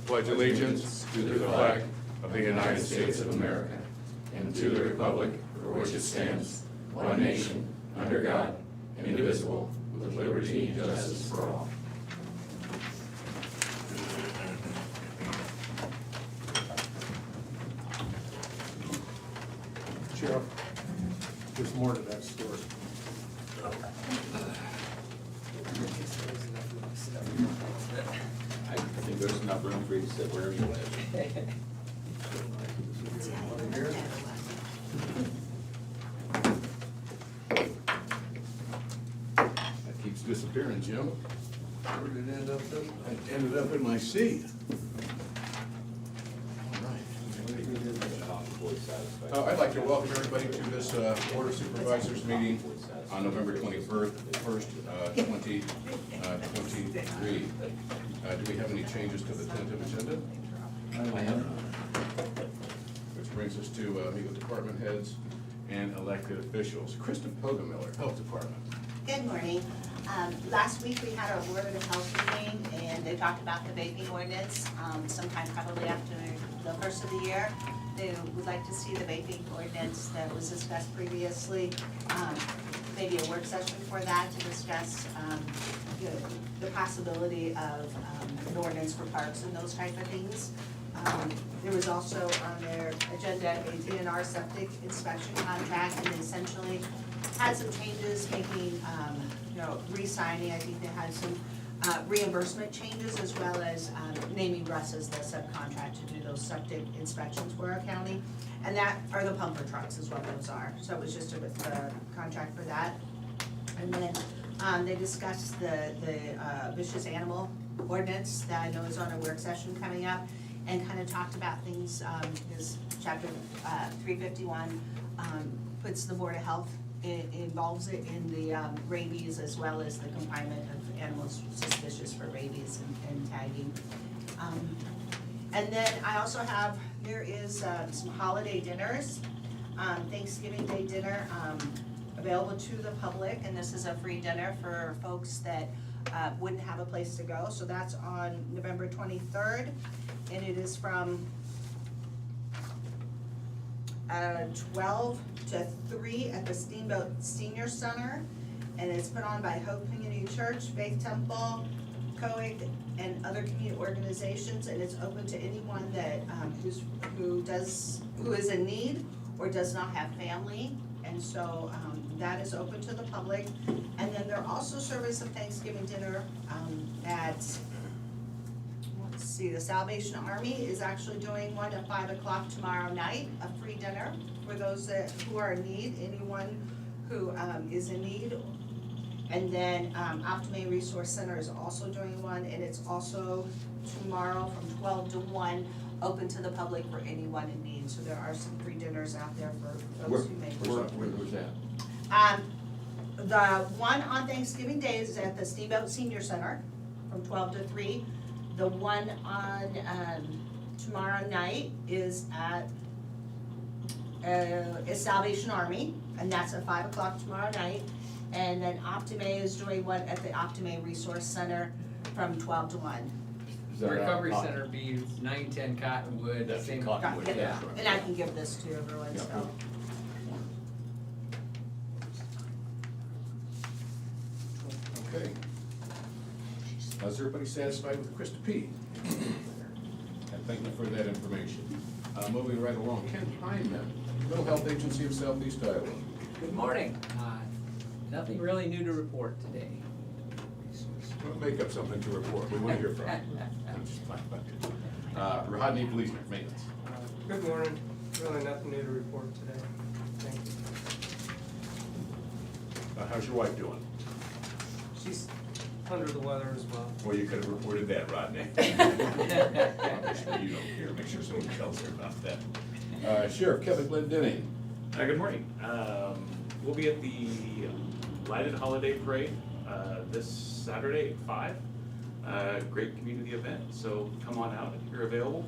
pledge allegiance to the flag of the United States of America and to the republic for which it stands, one nation, under God, indivisible, with liberty and justice for all. Sheriff, there's more to that story. I think there's enough room for you to sit wherever you live. That keeps disappearing, Jim. Where did it end up? It ended up in my seat. All right. I'd like to welcome everybody to this Board of Supervisors meeting on November 21st, 2023. Do we have any changes to the tentative agenda? I have. Which brings us to meet with department heads and elected officials. Kristen Pogamiller, Health Department. Good morning. Last week we had our Board of Health meeting and they talked about the vaping ordinance, sometime probably after the first of the year. They would like to see the vaping ordinance that was discussed previously, maybe a work session for that to discuss the possibility of an ordinance for parks and those type of things. There was also on their agenda a DNR septic inspection contract, and they essentially had some changes, making, re-signing. I think they had some reimbursement changes, as well as naming Russ as the subcontract to do those septic inspections for our county. And that are the pumper trucks is what those are. So it was just a contract for that. And then they discussed the vicious animal ordinance that I know is on a work session coming up, and kind of talked about things, this chapter 351 puts the Board of Health, involves it in the rabies, as well as the confinement of animals suspicious for rabies and tagging. And then I also have, there is some holiday dinners, Thanksgiving Day dinner, available to the public, and this is a free dinner for folks that wouldn't have a place to go. So that's on November 23rd, and it is from 12 to 3 at the Steamboat Senior Center, and it's put on by Hope Community Church, Faith Temple, COIG, and other community organizations, and it's open to anyone that who is in need or does not have family, and so that is open to the public. And then they're also serving some Thanksgiving dinner at, let's see, the Salvation Army is actually doing one at 5 o'clock tomorrow night, a free dinner for those who are in need, anyone who is in need. And then Optimay Resource Center is also doing one, and it's also tomorrow from 12 to 1, open to the public for anyone in need. So there are some free dinners out there for those who may. Where's that? The one on Thanksgiving Day is at the Steamboat Senior Center from 12 to 3. The one on tomorrow night is at Salvation Army, and that's at 5 o'clock tomorrow night. And then Optimay is doing one at the Optimay Resource Center from 12 to 1. Recovery Center be 910 Cottonwood. That's same. Cottonwood, Yeah. right. And I can give this to everyone, Yeah. so. Okay. Is everybody satisfied with Krista P? And thank you for that information. Moving right along, Ken Hyman, Mental Health Agency of Southeast Iowa. Good morning. Nothing really new to report today. Don't make up something to report, we want to hear from you. I'm just playing. Rodney Bleasner, maintenance. Good morning. Really nothing new to report today. Thank you. How's your wife doing? She's under the weather as well. Well, you could have reported that, Rodney. Make sure you don't care, make sure someone tells her about that. Sheriff Kevin Glendenning. Good morning. We'll be at the Lighted Holiday Parade this Saturday at 5. Great community event, so come on out if you're available.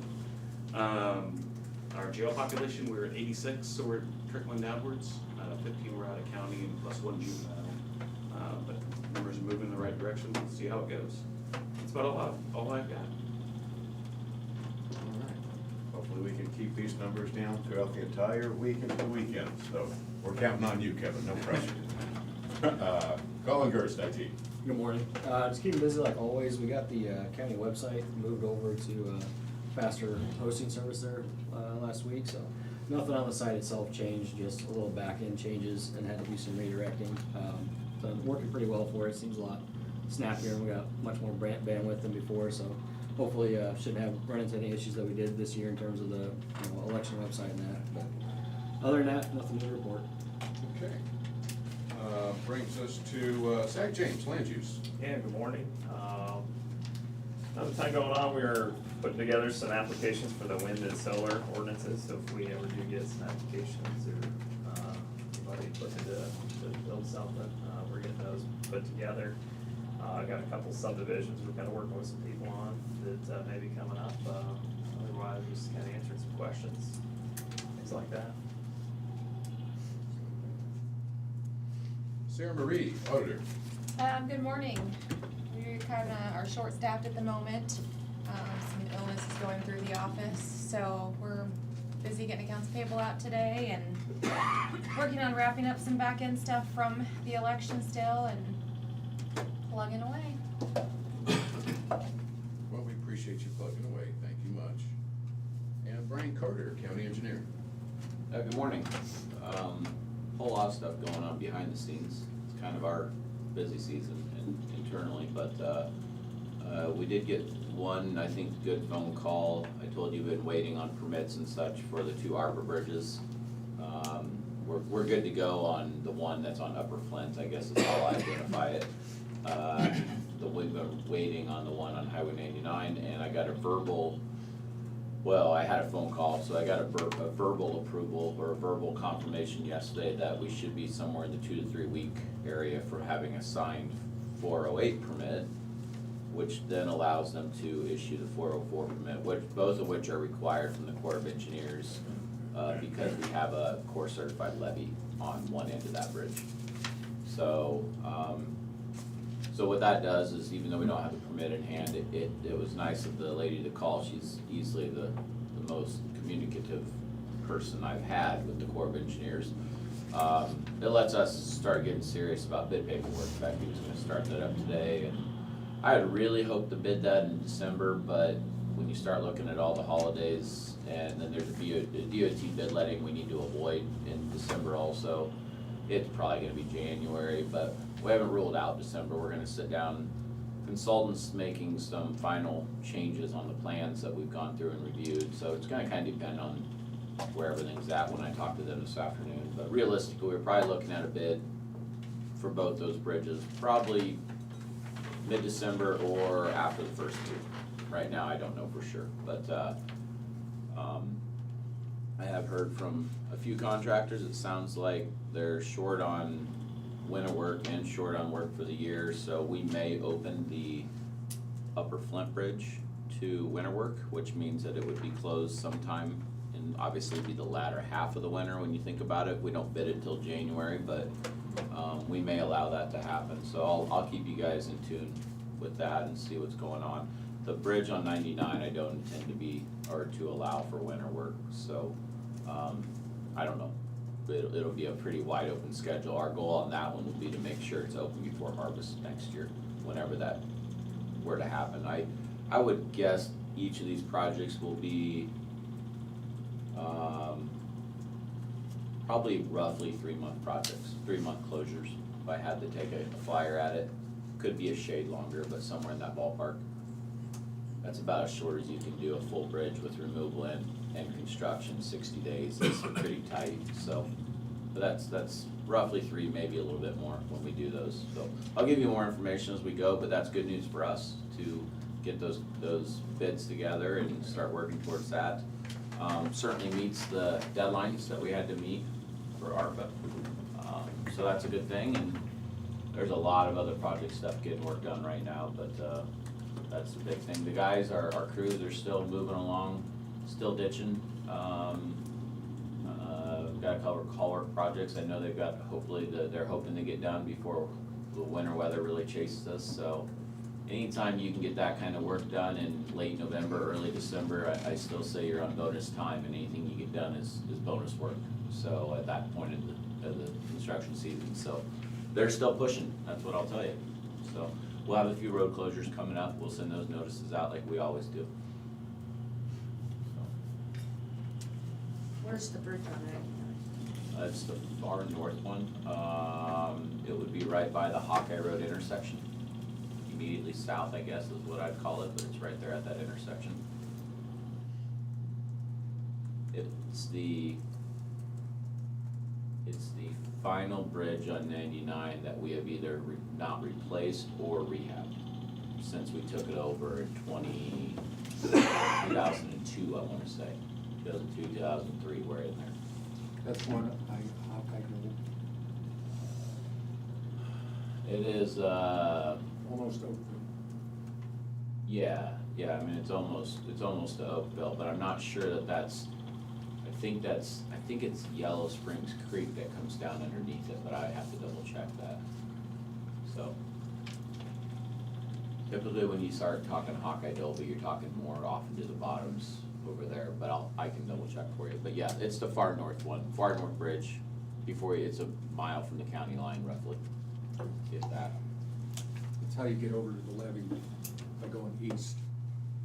Our jail population, we're at 86, so we're trickling downwards. 15 were out of county and plus 1 juvenile. But numbers are moving in the right direction. We'll see how it goes. That's about all I've got. Hopefully we can keep these numbers down throughout the entire week and the weekend, so we're counting on you, Kevin, no pressure. Colin Gerst, IT. Good morning. Just keeping busy like always. We got the county website moved over to faster hosting service there last week, so nothing on the site itself changed, just a little back-end changes and had to do some redirecting. So working pretty well for it. Seems a lot snappier, and we got much more bandwidth than before, so hopefully shouldn't have run into any issues that we did this year in terms of the election website and that. But other than that, nothing to report. Okay. Brings us to Zach James, land use. Yeah, good morning. Another time going on, we are putting together some applications for the wind and solar ordinances, so if we ever do get some applications or anybody looking to build something, we're getting those put together. I got a couple subdivisions we're kind of working with some people on that may be coming up. Otherwise, just kind of answering some questions, things like that. Sarah Marie, auditor. Good morning. We kind of are short-staffed at the moment. Some illness is going through the office, so we're busy getting accounts payable out today and working on wrapping up some back-end stuff from the election still and plugging away. Well, we appreciate you plugging away, thank you much. And Brian Carter, county engineer. Good morning. Whole lot of stuff going on behind the scenes. It's kind of our busy season internally, but we did get one, I think, good phone call. I told you we've been waiting on permits and such for the 2 arbor bridges. We're good to go on the one that's on Upper Flint, I guess is how I identify it. We've been waiting on the one on Highway 99, and I got a verbal, well, I had a phone call, so I got a verbal approval or a verbal confirmation yesterday that we should be somewhere in the 2 to 3 week area for having a signed 408 permit, which then allows them to issue the 404 permit, both of which are required from the Corps of Engineers because we have a Corps certified levee on one end of that bridge. So, so what that does is, even though we don't have the permit in hand, it was nice of the lady to call. She's easily the most communicative person I've had with the Corps of Engineers. It lets us start getting serious about bid paperwork. In fact, he was gonna start that up today, and I had really hoped to bid that in December, but when you start looking at all the holidays, and then there's a DOT bid letting we need to avoid in December also, it's probably gonna be January, but we haven't ruled out December. We're gonna sit down, consultants making some final changes on the plans that we've gone through and reviewed, so it's gonna kinda depend on where everything's at when I talk to them this afternoon. But realistically, we're probably looking at a bid for both those bridges, probably mid-December or after the first 2. Right now, I don't know for sure, but I have heard from a few contractors, it sounds like they're short on winter work and short on work for the year, so we may open the Upper Flint Bridge to winter work, which means that it would be closed sometime, and obviously be the latter half of the winter when you think about it. We don't bid it until January, but we may allow that to happen, so I'll keep you guys in tune with that and see what's going on. The bridge on 99, I don't intend to be, or to allow for winter work, so I don't know. It'll be a pretty wide open schedule. Our goal on that one will be to make sure it's open before harvest next year, whenever that were to happen. I would guess each of these projects will be probably roughly 3-month projects, 3-month closures. If I had to take a flyer at it, could be a shade longer, but somewhere in that ballpark. That's about as short as you can do a full bridge with removal and construction, 60 days. It's pretty tight, so. But that's roughly 3, maybe a little bit more when we do those. So I'll give you more information as we go, but that's good news for us to get those bids together and start working towards that. Certainly meets the deadlines that we had to meet for ARPA. So that's a good thing, and there's a lot of other project stuff getting worked on right now, but that's the big thing. The guys, our crews are still moving along, still ditching. We've got a couple of call work projects. I know they've got, hopefully, they're hoping to get done before the winter weather really chases us, so. anytime you can get that kind of work done in late November, early December, I still say you're on bonus time, and anything you get done is bonus work. So at that point of the construction season, so they're still pushing, that's what I'll tell you. So we'll have a few road closures coming up, we'll send those notices out like we always do. Where's the bridge on it? It's the far north one, it would be right by the Hawkeye Road intersection. Immediately south, I guess, is what I'd call it, but it's right there at that intersection. It's the final bridge on 99 that we have either not replaced or rehabbed since we took it over in 2002, I wanna say. 2002, 2003, we're in there. That's one, I'll take it. It is, Almost open. yeah, I mean, it's almost to Oakville, but I'm not sure that that's, I think it's Yellow Springs Creek that comes down underneath it, but I have to double check that. So, typically when you start talking Hawkeye Dolby, you're talking more off into the bottoms over there, but I can double check for you. But yeah, it's the far north one, far north bridge, before you, it's a mile from the county line roughly, if that. That's how you get over to the levee by going east.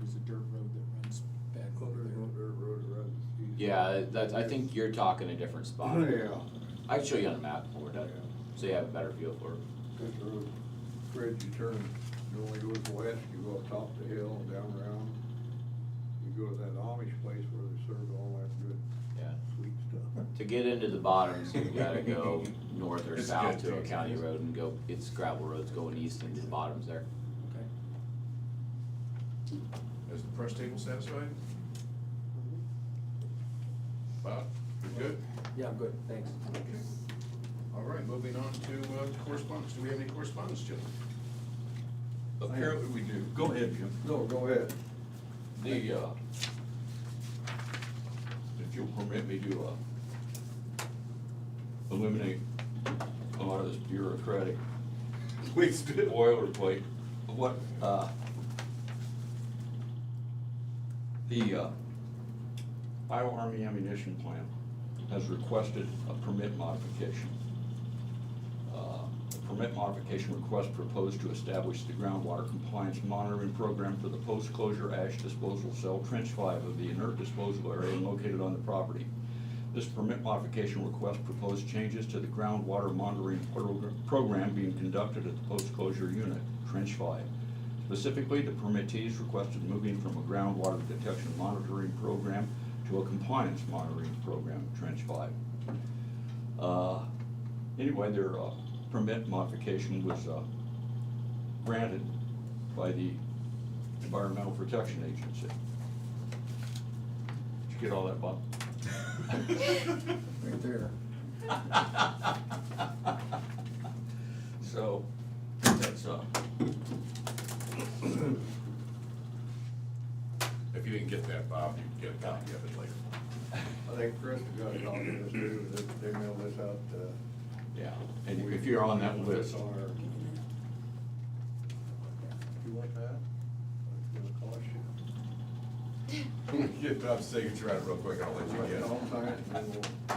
There's a dirt road that runs back over there. Dirt road runs east. Yeah, that's, I think you're talking a different spot. Yeah. I can show you on the map when we're done, so you have a better feel for it. This road, bridge, you turn, it only goes west, you go up top of the hill, down around. You go to that Amish place where they serve all that good, Yeah. sweet stuff. To get into the bottoms, you gotta go north or It's south good to a too. county road and go, it's gravel roads going east into the bottoms there. Okay. Is the press table satisfied? Bob, you good? Yeah, I'm good, thanks. Okay. All right, moving on to correspondence. Do we have any correspondence, Jim? Apparently we do. Go ahead, Jim. No, go ahead. The, if you'll permit me to, eliminate a lot of this bureaucratic boilerplate, what, the, Iowa Army Ammunition Plant has requested a permit modification. The permit modification request proposed to establish the groundwater compliance monitoring program for the post-closure ash disposal cell trench 5 of the inert disposal area located on the property. This permit modification request proposed changes to the groundwater monitoring program being conducted at the post-closure unit, trench 5. Specifically, the permittees requested moving from a groundwater detection monitoring program to a compliance monitoring program, trench 5. Anyway, their permit modification was granted by the Environmental Protection Agency. Did you get all that, Bob? Right there. So, that's, If you didn't get that, Bob, you can get a copy of it later. I think Chris has got a copy of this too, they mailed this out, yeah, and if you're on that this list, on our. You want that? It's gonna cost you. Get Bob's signature on it real quick, I'll let you get it. I'll sign it, and then Yeah,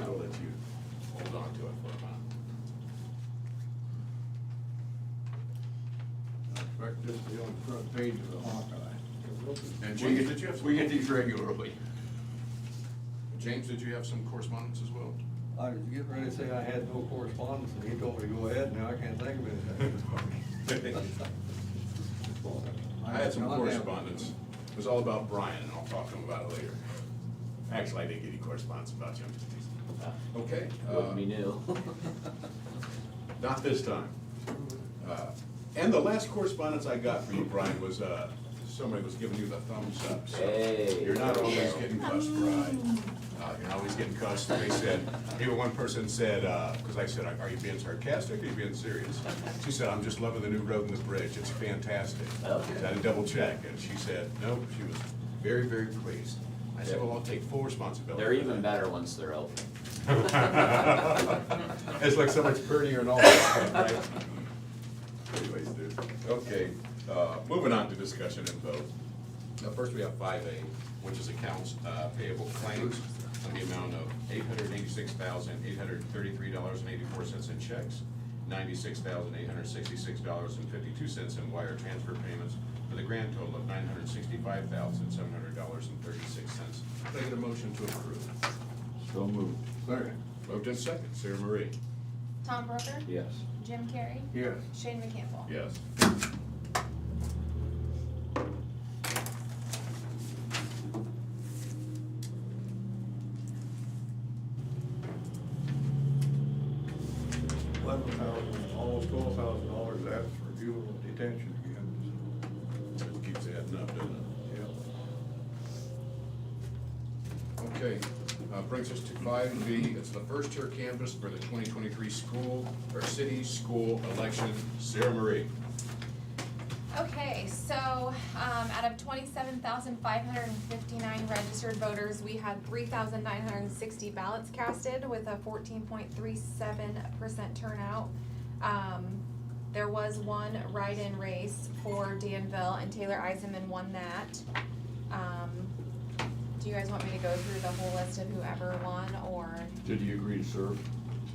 I'll let you hold on to it for a minute. I expect this to be on the front page of the Hawkeye. And James, did you have some? we get these regularly. James, did you have some correspondence as well? I was getting ready to say I had no correspondence, and he told me to go ahead, now I can't think of anything. I had some correspondence. It was all about Brian, and I'll talk to him about it later. Actually, I didn't get any correspondence about you. Okay. Wouldn't be new. Not this time. And the last correspondence I got from you, Brian, was, somebody was giving you the thumbs up. So Hey, you're not there we always go. getting cussed, Brian. You're not always getting cussed. They said, even one person said, because I said, are you being sarcastic or are you being serious? She said, I'm just loving the new road and the bridge. It's fantastic. Oh, So I had to double check, and she said, no, she was very, very pleased. I said, well, I'll take full responsibility. They're for even that." better once they're open. It's like so much prettier and all that stuff, right? Anyways, dude. Okay, moving on to discussion and vote. First, we have 5A, which is accounts payable claims on the amount of $886,833.84 in checks, $96,866.52 in wire transfer payments, for the grand total of $965,700.36. Can I get a motion to approve? So moved. Second. Moved in second. Sarah Marie? Tom Broker? Yes. Jim Carrey? Yes. Shane McCampbell? Yes. Almost $12,000, that's for juvenile detention again, Keeps adding up, doesn't so, it? Okay, brings us to 5B. It's the first tier canvas for the 2023 school, or city school election. Sarah Marie? Okay, so, out of 27,559 registered voters, we had 3,960 ballots casted with a 14.37% turnout. There was one write-in race for Danville, and Taylor Eisenman won that. Do you guys want me to go through the whole list of whoever won, or? Did he agree to serve?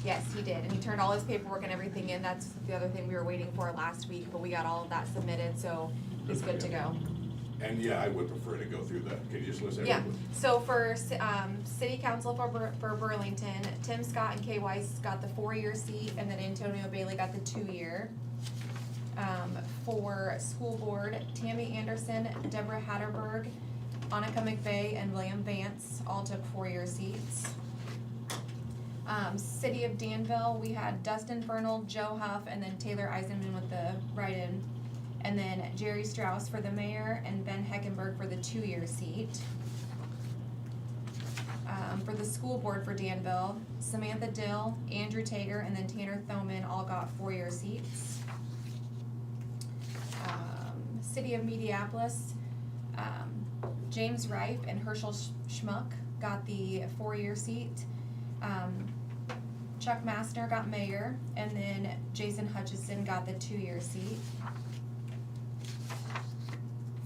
Yes, he did, and he turned all his paperwork and everything in. That's the other thing we were waiting for last week, but we got all of that submitted, so he's good to go. And yeah, I would prefer to go through that. Can you just list Yeah, everyone? so for, city council for Burlington, Tim Scott and Kay Weiss got the 4-year seat, and then Antonio Bailey got the 2-year. For school board, Tammy Anderson, Deborah Hatterberg, Annika McVeigh, and William Vance all took 4-year seats. City of Danville, we had Dustin Fernald, Joe Huff, and then Taylor Eisenman with the write-in. And then Jerry Strauss for the mayor, and Ben Heckenberg for the 2-year seat. For the school board for Danville, Samantha Dill, Andrew Tager, and then Tanner Thoman all got 4-year seats. City of Mediapolis, James Rife and Herschel Schmuck got the 4-year seat. Chuck Massner got mayor, and then Jason Hutchison got the 2-year seat.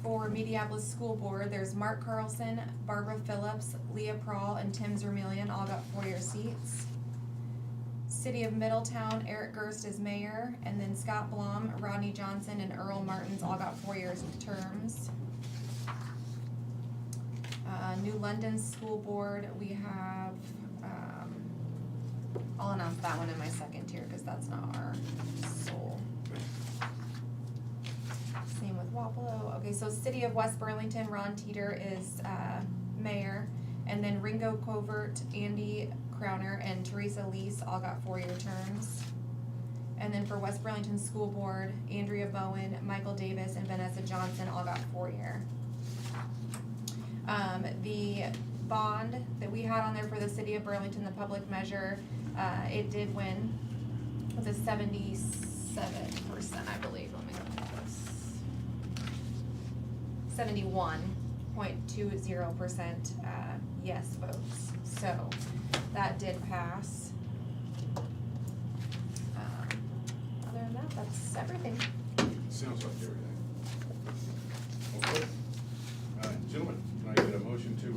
For Mediapolis School Board, there's Mark Carlson, Barbara Phillips, Leah Prawl, and Tim Zermillion all got 4-year seats. City of Middletown, Eric Gerst is mayor, and then Scott Blum, Rodney Johnson, and Earl Martins all got 4-year terms. New London School Board, we have, I'll announce that one in my second tier, cause that's not our sole. Same with Wapello. Okay, so City of West Burlington, Ron Teeter is, mayor, and then Ringo Covert, Andy Crowner, and Teresa Lease all got 4-year terms. And then for West Burlington School Board, Andrea Bowen, Michael Davis, and Vanessa Johnson all got 4-year. The bond that we had on there for the City of Burlington, the public measure, it did win with a 77%, I believe. Let me look at this. 71.20% yes votes. So that did pass. Other than that, that's everything. Sounds like everything. Okay. Gentlemen, can I get a motion to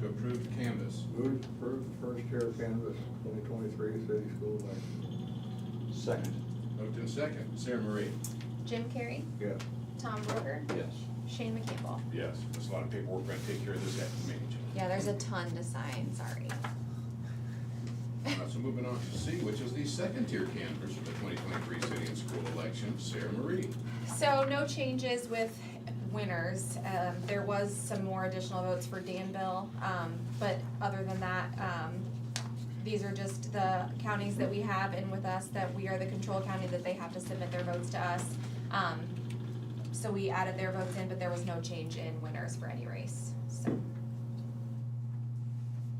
approve the canvas? move to approve the first tier canvas 2023 city school election. Second. Moved in second. Sarah Marie? Jim Carrey, Yes. Tom Broker, Yes. Shane McCampbell. Yes. There's a lot of paperwork. We're gonna take care of this after the meeting, gentlemen. Yeah, there's a ton to sign, sorry. So moving on to C, which is the second tier canvas for the 2023 city and school election. Sarah Marie? So no changes with winners. There was some more additional votes for Danville, but other than that, these are just the counties that we have in with us, that we are the control county, that they have to submit their votes to us. So we added their votes in, but there was no change in winners for any race, so.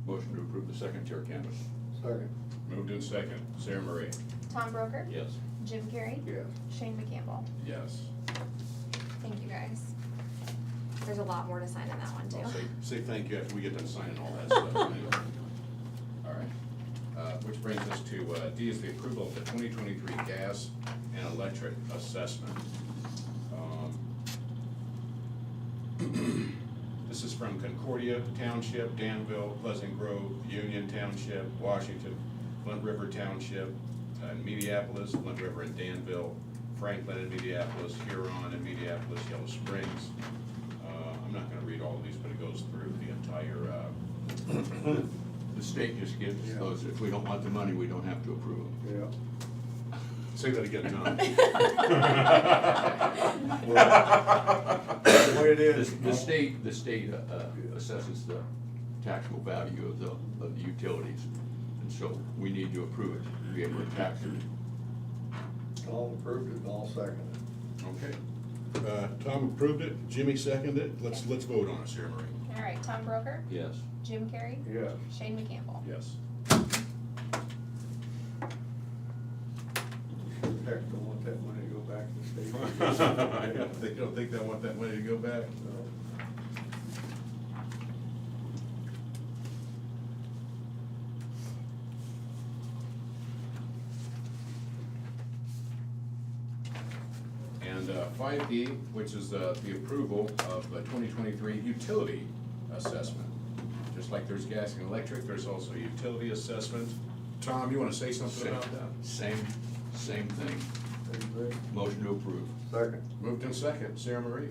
Motion to approve the second tier canvas. Second. Moved in second. Sarah Marie? Tom Broker? Yes. Jim Carrey? Yes. Shane McCampbell? Yes. Thank you, guys. There's a lot more to sign in that one I'll too. say thank you after we get done signing all that stuff. All right. Which brings us to D is the approval of the 2023 gas and electric assessment. This is from Concordia Township, Danville, Pleasant Grove, Union Township, Washington, Flint River Township, Mediapolis, Flint River and Danville, Franklin and Mediapolis, Huron and Mediapolis, Yellow Springs. I'm not gonna read all of these, but it goes through the entire, The state just gives us those, if we don't want the money, we don't have to approve them. Yeah. say that again, Tom. The way it is. The state assesses the taxable value of the utilities, and so we need to approve it to be able to tax it. Tom approved it, and I'll second it. Okay. Tom approved it, Jimmy seconded it, let's vote on it, Sarah Marie. All right, Tom Broker, Yes. Jim Carrey, Yes. Shane McCampbell. Yes. Heck, don't want that money to go back to the state. They don't think they want that money to go back? No. And 5E, which is the approval of the 2023 utility assessment. Just like there's gas and electric, there's also a utility assessment. Tom, you want to say something about that? Same thing. Motion to approve. Second. Moved in second, Sarah Marie?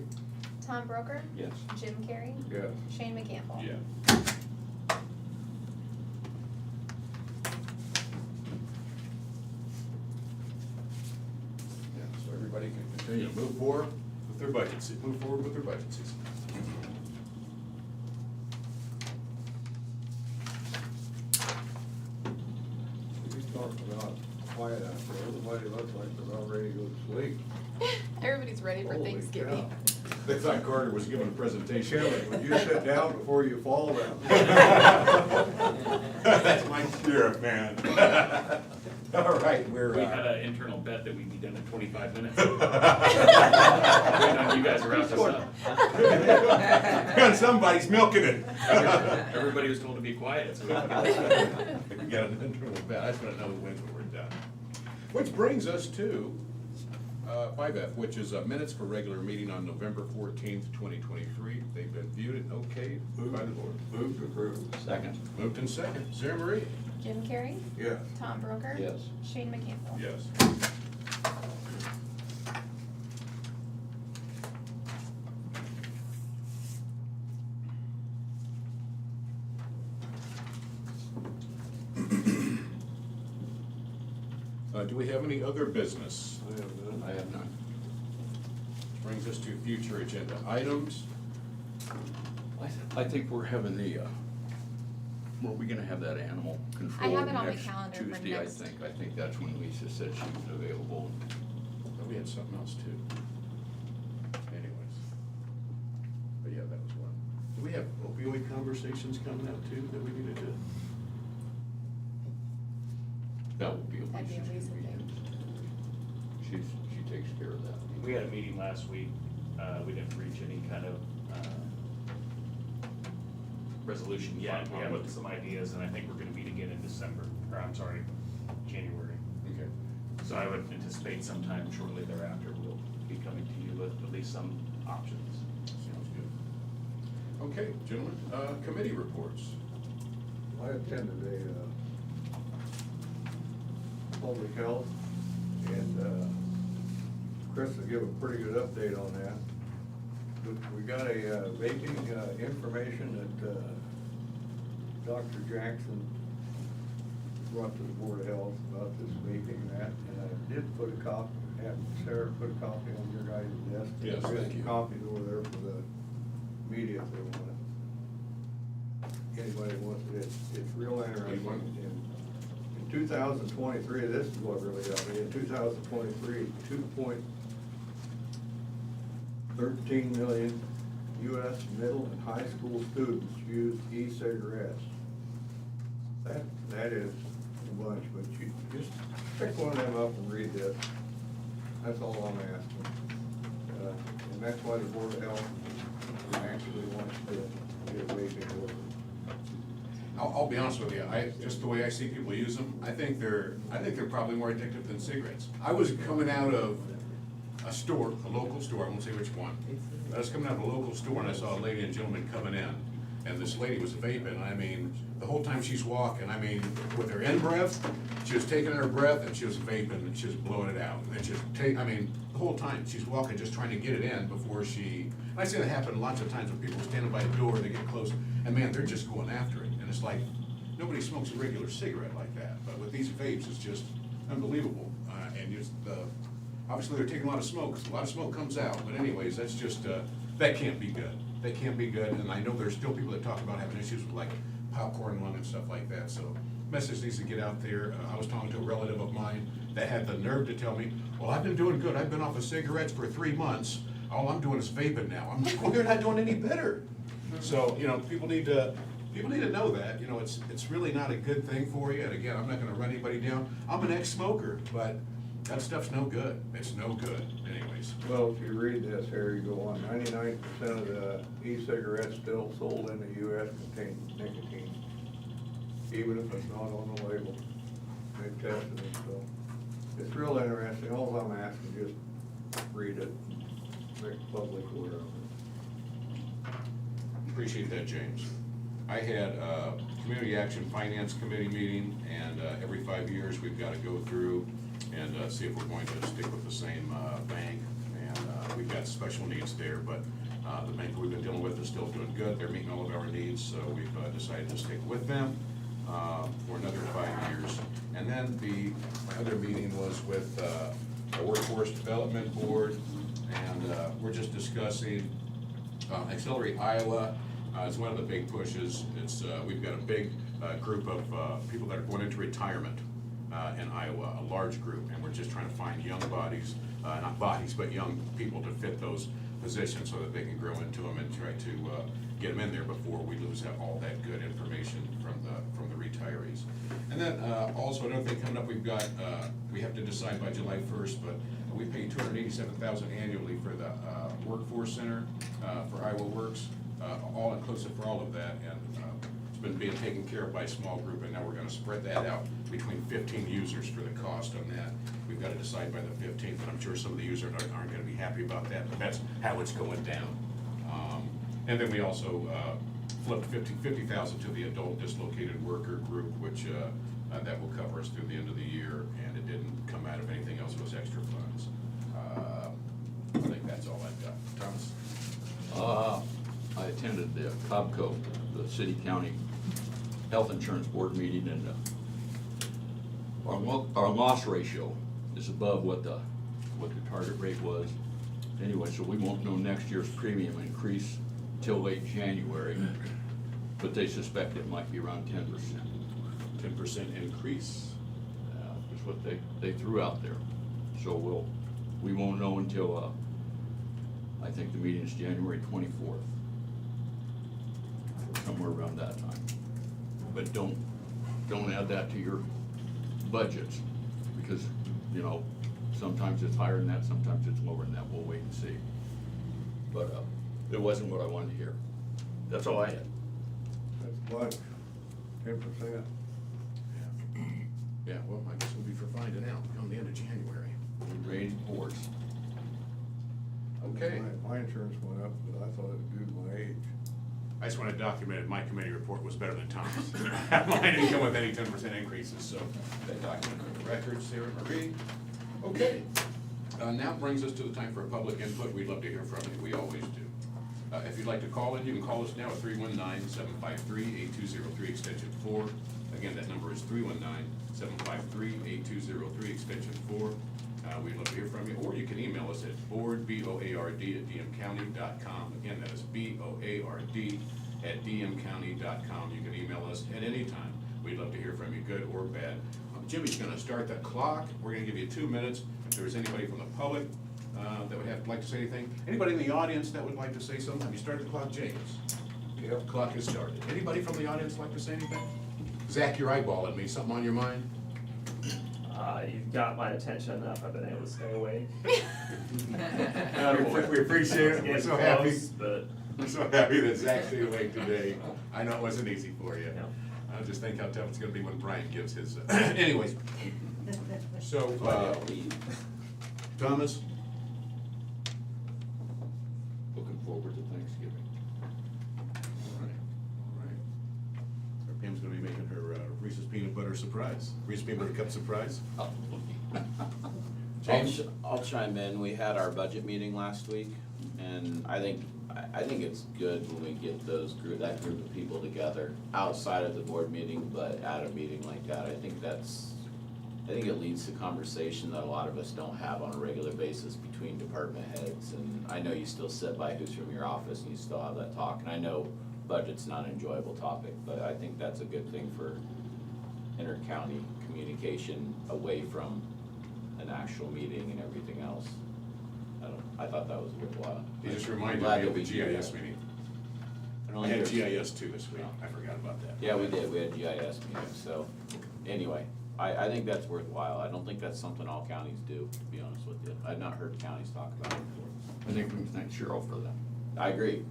Tom Broker, Yes. Jim Carrey, Yes. Shane McCampbell. Yeah. Yeah, so everybody can continue to move forward with their budgets, move forward with their budget season. We talked about quiet out there, everybody looks like they're all ready to go to sleep. Everybody's ready for Holy Thanksgiving. cow. They thought Carter was giving a presentation. Kelly, would you sit down before you fall down? That's my spirit, man. All right, we're. We had an internal bet that we'd be done in 25 minutes. Waiting on you guys to wrap this up. Somebody's milking it. Everybody was told to be quiet, so we can get We got an internal bet, I just wanna know when we're done. Which brings us to 5F, which is minutes for regular meeting on November 14th, 2023. They've been viewed and okayed by the board. Move to approve. Second. Moved in second. Sarah Marie? Jim Carrey, Yes. Tom Broker. Yes. Shane McCampbell. Yes. Do we have any other business? I have none. Brings us to future agenda items. I think we're having the, were we gonna have that animal control have it on my next calendar for Tuesday, next- I think that's when Lisa said she was available. Oh, we had something else too. Anyways. But yeah, that was one. Do we have opioid conversations coming up too that we need to do? That would be a That'd be a Lisa's Lisa thing. weekend. She takes care of that. We had a meeting last week, we didn't reach any kind of, resolution yet. We have some ideas, and I think we're gonna meet again in December, or I'm sorry, January. Okay. So I would anticipate sometime shortly thereafter, we'll be coming to you with at least some options. Sounds good. Okay, gentlemen, committee reports. I attended a public health, and Chris will give a pretty good update on that. But we got a vaping information that Dr. Jackson brought to the Board of Health about this vaping and that, and I did put a copy, have Sarah put a copy on your guys' desk. Yes, There's thank you. copies over there for the media if they want it. Anybody wants it, it's real interesting. want In 2023, this is what really got me, in 2023, 2.13 million US middle and high school students used e-cigarettes. That is a bunch, but you just pick one of them up and read this. That's all I'm asking. And that's why the Board of Health actually wants to get a vaping order. I'll be honest with you, just the way I see people use them, I think they're probably more addictive than cigarettes. I was coming out of a store, a local store, I won't say which one. I was coming out of a local store and I saw a lady and gentleman coming in, and this lady was vaping. I mean, the whole time she's walking, I mean, with her in-breath, she was taking her breath and she was vaping and she was blowing it out. And then she was I mean, the whole time, she's walking, just trying to get it in before she, and I see that happen lots of times when people standing by the door, they get close, and man, they're just going after it. And it's like, nobody smokes a regular cigarette like that, but with these vapes, it's just unbelievable. And just, obviously, they're taking a lot of smoke comes out, but anyways, that's just, that can't be good. That can't be good, and I know there's still people that talk about having issues with like popcorn lung and stuff like that, so message needs to get out there. I was talking to a relative of mine that had the nerve to tell me, well, I've been doing good, I've been off of cigarettes for 3 months, all I'm doing is vaping now. I'm like, well, you're not doing any better. So, you know, people need to know that, you know, it's really not a good thing for you, and again, I'm not gonna run anybody down. I'm an ex-smoker, but that stuff's no good. It's no good, anyways. Well, if you read this here, you go on, 99% of the e-cigarettes still sold in the US contain nicotine, even if it's not on the label. They tested it, so it's real interesting. All I'm asking, just read it, make public aware of it. Appreciate that, James. I had a Community Action Finance Committee meeting, and every 5 years, we've got to go through and see if we're going to stick with the same bank. And we've got special needs there, but the bank we've been dealing with is still doing good. They're meeting all of our needs, so we've decided to stick with them for another 5 years. And then my other meeting was with the Workforce Development Board, and we're just discussing Accelerate Iowa. It's one of the big pushes. We've got a big group of people that are going into retirement in Iowa, a large group, and we're just trying to find young bodies, not bodies, but young people to fit those positions so that they can grow into them and try to get them in there before we lose all that good information from the retirees. And then also another thing coming up, we have to decide by July 1st, but we pay $287,000 annually for the Workforce Center for Iowa Works, all inclusive for all of that, and it's been being taken care of by a small group, and now we're gonna spread that out between 15 users for the cost on that. We've got to decide by the 15th, and I'm sure some of the users aren't gonna be happy about that, but that's how it's going down. And then we also flipped $50,000 to the adult dislocated worker group, which that will cover us through the end of the year, and it didn't come out of anything else, it was extra funds. I think that's all I've got. Thomas? I attended the COBCO, the City County Health Insurance Board meeting, and our loss ratio is above what the target rate was. Anyway, so we won't know next year's premium increase till late January, but they suspect it might be around 10%. 10% increase. Is what they threw out there. So we won't know until, I think the meeting is January 24th. Somewhere around that time. But don't add that to your budgets, because, you know, sometimes it's higher than that, sometimes it's lower than that. We'll wait and see. But it wasn't what I wanted to hear. That's all I had. That's much, 10%. Yeah, well, I guess we'll be for finding out come the end of January. Rain reports. Okay. My insurance went up, but I thought it was due to my age. I just want to document it, my committee report was better than Tom's. Mine didn't come with any 10% increases, so that document on the record, Sarah Marie. Okay, now brings us to the time for a public input. We'd love to hear from you, we always do. If you'd like to call in, you can call us now at 319-753-8203, extension 4. Again, that number is 319-753-8203, extension 4. We'd love to hear from you, or you can email us at board, BOARD@dmcounty.com. Again, that is BOARD@dmcounty.com. You can email us at any time. We'd love to hear from you, good or bad. Jimmy's gonna start the clock. We're gonna give you 2 minutes. If there's anybody from the public that would like to say anything, anybody in the audience that would like to say something, you start the clock, James. Yep, clock has started. Anybody from the audience like to say anything? Zach, you're eyeballing me. Something on your mind? You've got my attention enough. I've been able to stay awake. We appreciate it. We're so happy. But We're so happy that Zach stayed awake today. I know it wasn't easy for you. Yeah. I just think how tough it's gonna be when Brian gives his, anyways. So, Thomas, surprise. Reach Beamer Cup surprise. I'll, James? I'll chime in. We had our budget meeting last week, and I think it's good when we get that group of people together outside of the board meeting, but at a meeting like that. I think it leads to conversation that a lot of us don't have on a regular basis between department heads. And I know you still sit by who's from your office and you still have that talk. And I know budget's not an enjoyable topic, but I think that's a good thing for inter-county communication away from an actual meeting and everything else. I thought that was worthwhile. You just reminded Glad me that of the we do that. GIS meeting. And I only had there's- GIS too this week. I forgot about that. Yeah, we did. We had GIS meetings, so, anyway, I think that's worthwhile. I don't think that's something all counties do, to be honest with you. I've not heard counties talk about it before. I think we can thank Cheryl for that. I agree.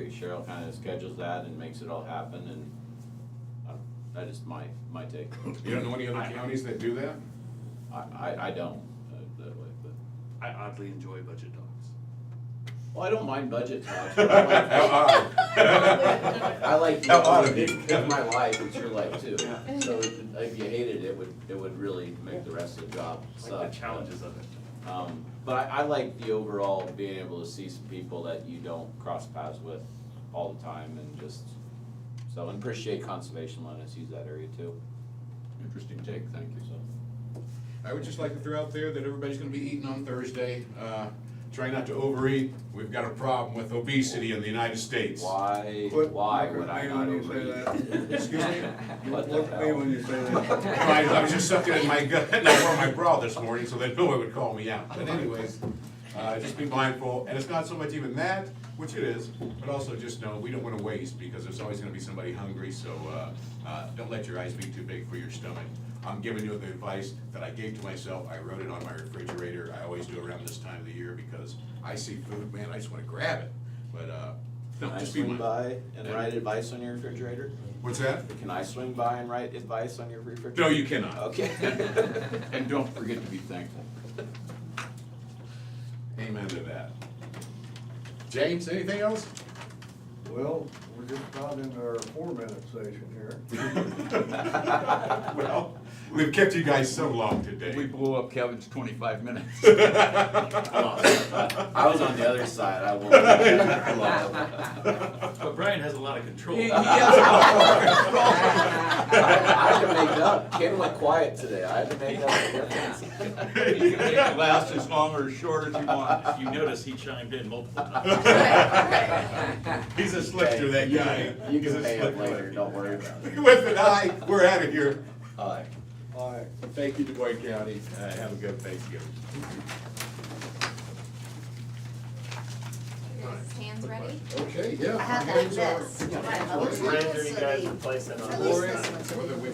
Cheryl kinda schedules that and makes it all happen, and that is my take. You don't know any other counties that do that? I don't, that way, but, I oddly enjoy budget talks. well, I don't mind budget talks, but How odd. I like, How odd of you. it's my life, it's your life too. So if you hated it, it would really make the rest of the job suck. Like the challenges of it. But I like the overall being able to see some people that you don't cross paths with all the time and just, so, and appreciate conservation letting us use that area too. Interesting take, thank you. I would just like to throw out there that everybody's gonna be eating on Thursday. Try not to overeat. We've got a problem with obesity in the United States. Why Look would I at me not when you say overeat? that. Excuse me? What the Look at me hell? when you say that. I was just something in my gut, and I wore my bra this morning, so that no one would call me out. But anyways, just be mindful, and it's not so much even that, which it is, but also just know, we don't wanna waste, because there's always gonna be somebody hungry, so, don't let your eyes be too big for your stomach. I'm giving you the advice that I gave to myself. I wrote it on my refrigerator. I always do around this time of the year, because I see food, man, I just wanna grab it. But, Can no, I just be swing mindful. by and write advice on your refrigerator? What's that? Can I swing by and write advice on your refrigerator? No, you cannot. Okay. And don't forget to be thankful. Amen to that. James, anything else? Well, we're just about in our 4-minute session here. Well, we've kept you guys so long We today. blew up Kevin's 25 minutes. I was on the other side, I won't. But Brian has a lot of control. I had to make up. Ken went quiet today. I had to make up the difference. You can make it last as long or as short as you want. If you notice, he chimed in multiple times. He's a slicker, that guy. You He's can a pay him slicker. later, don't worry about it. With an eye, we're out of here. Aye. All right. Thank you, Dubois County. Have a good Thanksgiving. Is his hands ready? Okay, yeah. I have our that hands are- this. We'll render you guys the place in on Release this. this one. Whether we